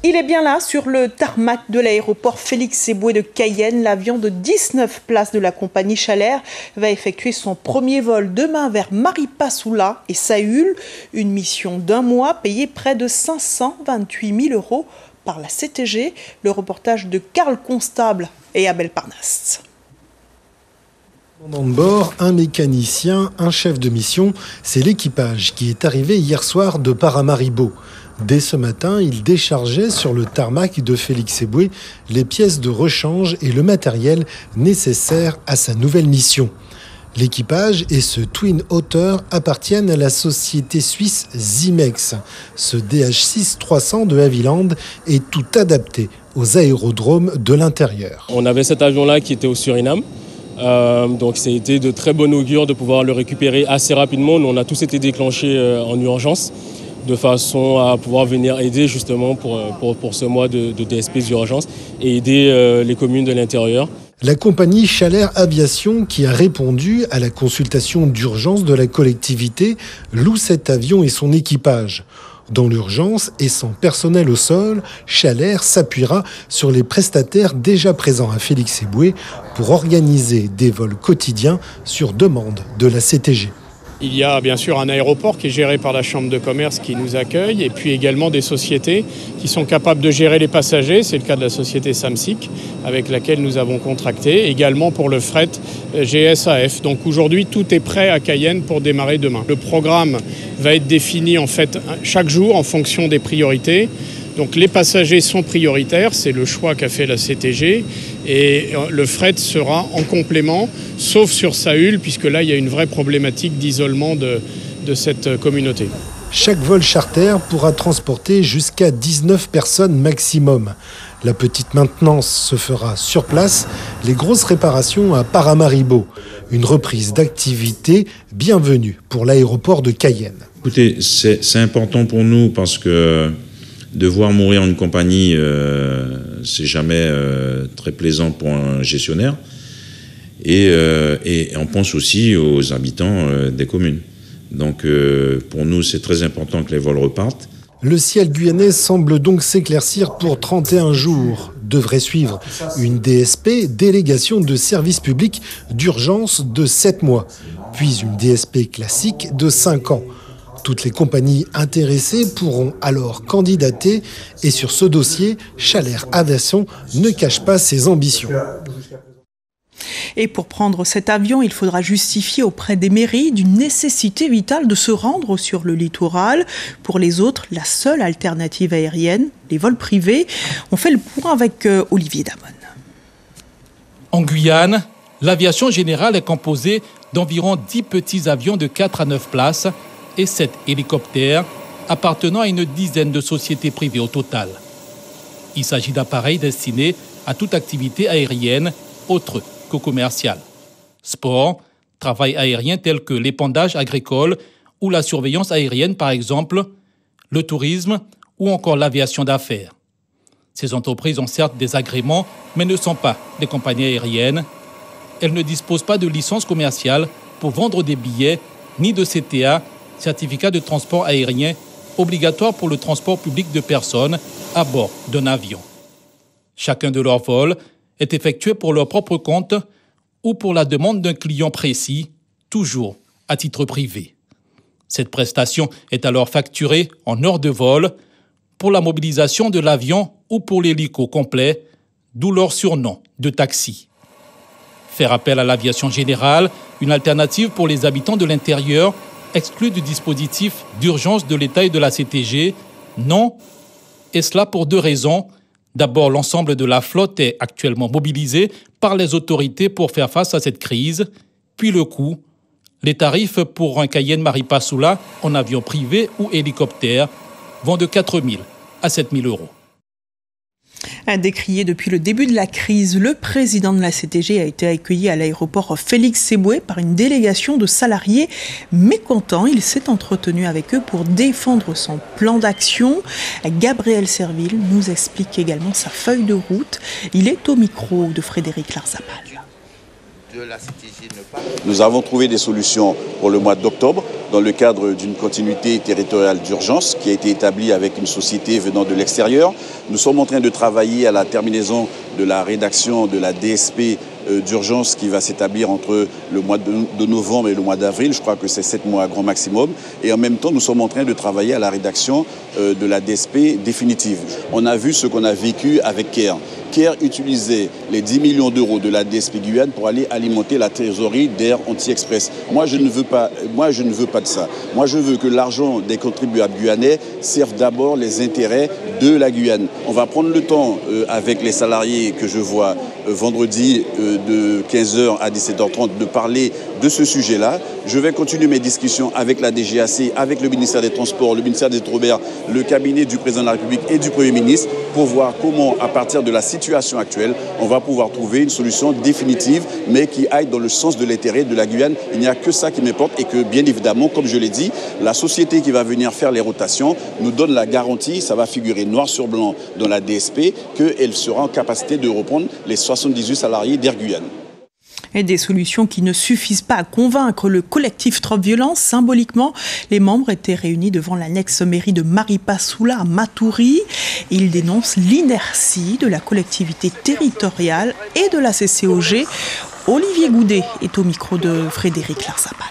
Il est bien là, sur le tarmac de l'aéroport Félix-Éboué de Cayenne. L'avion de 19 places de la compagnie Chalair va effectuer son premier vol demain vers Maripasoula et Saül. Une mission d'1 mois payée près de 528 000 € par la CTG. Le reportage de Karl Constable et Abel Parnasse. De bord, un mécanicien, un chef de mission, c'est l'équipage qui est arrivé hier soir de Paramaribo. Dès ce matin, il déchargeait sur le tarmac de Félix-Éboué les pièces de rechange et le matériel nécessaire à sa nouvelle mission. L'équipage et ce Twin Otter appartiennent à la société suisse Zimex. Ce DH6-300 de Havilland est tout adapté aux aérodromes de l'intérieur. On avait cet avion-là qui était au Suriname. Donc ça a été de très bon augure de pouvoir le récupérer assez rapidement. Nous, on a tous été déclenchés en urgence de façon à pouvoir venir aider justement pour ce mois de DSP d'urgence et aider les communes de l'intérieur. La compagnie Chalair Aviation, qui a répondu à la consultation d'urgence de la collectivité, loue cet avion et son équipage. Dans l'urgence et sans personnel au sol, Chalair s'appuiera sur les prestataires déjà présents à Félix-Éboué pour organiser des vols quotidiens sur demande de la CTG. Il y a bien sûr un aéroport qui est géré par la Chambre de commerce qui nous accueille et puis également des sociétés qui sont capables de gérer les passagers. C'est le cas de la société Samsic avec laquelle nous avons contracté, également pour le fret GSAF. Donc aujourd'hui, tout est prêt à Cayenne pour démarrer demain. Le programme va être défini en fait chaque jour en fonction des priorités. Donc les passagers sont prioritaires, c'est le choix qu'a fait la CTG et le fret sera en complément, sauf sur Saül, puisque là il y a une vraie problématique d'isolement de cette communauté. Chaque vol charter pourra transporter jusqu'à 19 personnes maximum. La petite maintenance se fera sur place, les grosses réparations à Paramaribo. Une reprise d'activité bienvenue pour l'aéroport de Cayenne. Écoutez, c'est important pour nous parce que de voir mourir une compagnie, c'est jamais très plaisant pour un gestionnaire. Et on pense aussi aux habitants des communes. Donc pour nous, c'est très important que les vols repartent. Le ciel guyanais semble donc s'éclaircir pour 31 jours. Devrait suivre une DSP, délégation de service public d'urgence de 7 mois, puis une DSP classique de 5 ans. Toutes les compagnies intéressées pourront alors candidater et sur ce dossier, Chalair Aviation ne cache pas ses ambitions. Et pour prendre cet avion, il faudra justifier auprès des mairies d'une nécessité vitale de se rendre sur le littoral. Pour les autres, la seule alternative aérienne, les vols privés. On fait le point avec Olivier Damon. En Guyane, l'aviation générale est composée d'environ 10 petits avions de 4 à 9 places et 7 hélicoptères appartenant à une dizaine de sociétés privées au total. Il s'agit d'appareils destinés à toute activité aérienne autre que commerciale. Sport, travail aérien tels que l'épandage agricole ou la surveillance aérienne par exemple, le tourisme ou encore l'aviation d'affaires. Ces entreprises ont certes des agréments mais ne sont pas des compagnies aériennes. Elles ne disposent pas de licence commerciale pour vendre des billets ni de CTA, certificat de transport aérien obligatoire pour le transport public de personnes à bord d'un avion. Chacun de leurs vols est effectué pour leur propre compte ou pour la demande d'un client précis, toujours à titre privé. Cette prestation est alors facturée en heures de vol pour la mobilisation de l'avion ou pour l'hélico complet, d'où leur surnom de taxi. Faire appel à l'aviation générale, une alternative pour les habitants de l'intérieur, exclus du dispositif d'urgence de l'État et de la CTG, non, et cela pour 2 raisons. D'abord, l'ensemble de la flotte est actuellement mobilisé par les autorités pour faire face à cette crise, puis le coût. Les tarifs pour un Cayenne Maripasoula en avion privé ou hélicoptère vont de 4 000 à 7 000 €. Décrié depuis le début de la crise, le président de la CTG a été accueilli à l'aéroport Félix-Éboué par une délégation de salariés mécontents. Il s'est entretenu avec eux pour défendre son plan d'action. Gabriel Serville nous explique également sa feuille de route. Il est au micro de Frédéric Larzabal. Nous avons trouvé des solutions pour le mois d'octobre dans le cadre d'une continuité territoriale d'urgence qui a été établie avec une société venant de l'extérieur. Nous sommes en train de travailler à la terminaison de la rédaction de la DSP d'urgence qui va s'établir entre le mois de novembre et le mois d'avril. Je crois que c'est 7 mois à grand maximum. Et en même temps, nous sommes en train de travailler à la rédaction de la DSP définitive. On a vu ce qu'on a vécu avec CARE. CARE utilisait les 10 millions d'euros de la DSP Guyane pour aller alimenter la trésorerie d'Air Anti-Express. Moi, je ne veux pas de ça. Moi, je veux que l'argent des contribuables guyanais serve d'abord les intérêts de la Guyane. On va prendre le temps avec les salariés que je vois vendredi de 15h à 17h30 de parler de ce sujet-là. Je vais continuer mes discussions avec la DGAC, avec le ministère des Transports, le ministère des Outre-mer, le cabinet du président de la République et du Premier ministre pour voir comment, à partir de la situation actuelle, on va pouvoir trouver une solution définitive, mais qui aille dans le sens de l'intérêt de la Guyane. Il n'y a que ça qui m'importe et que, bien évidemment, comme je l'ai dit, la société qui va venir faire les rotations nous donne la garantie, ça va figurer noir sur blanc dans la DSP, qu'elle sera en capacité de reprendre les 78 salariés d'Air Guyane. Et des solutions qui ne suffisent pas à convaincre le collectif Trop Violence. Symboliquement, les membres étaient réunis devant l'annexe mairie de Maripasoula à Matoury. Ils dénoncent l'inertie de la collectivité territoriale et de la CCOG. Olivier Goudet est au micro de Frédéric Larsapal.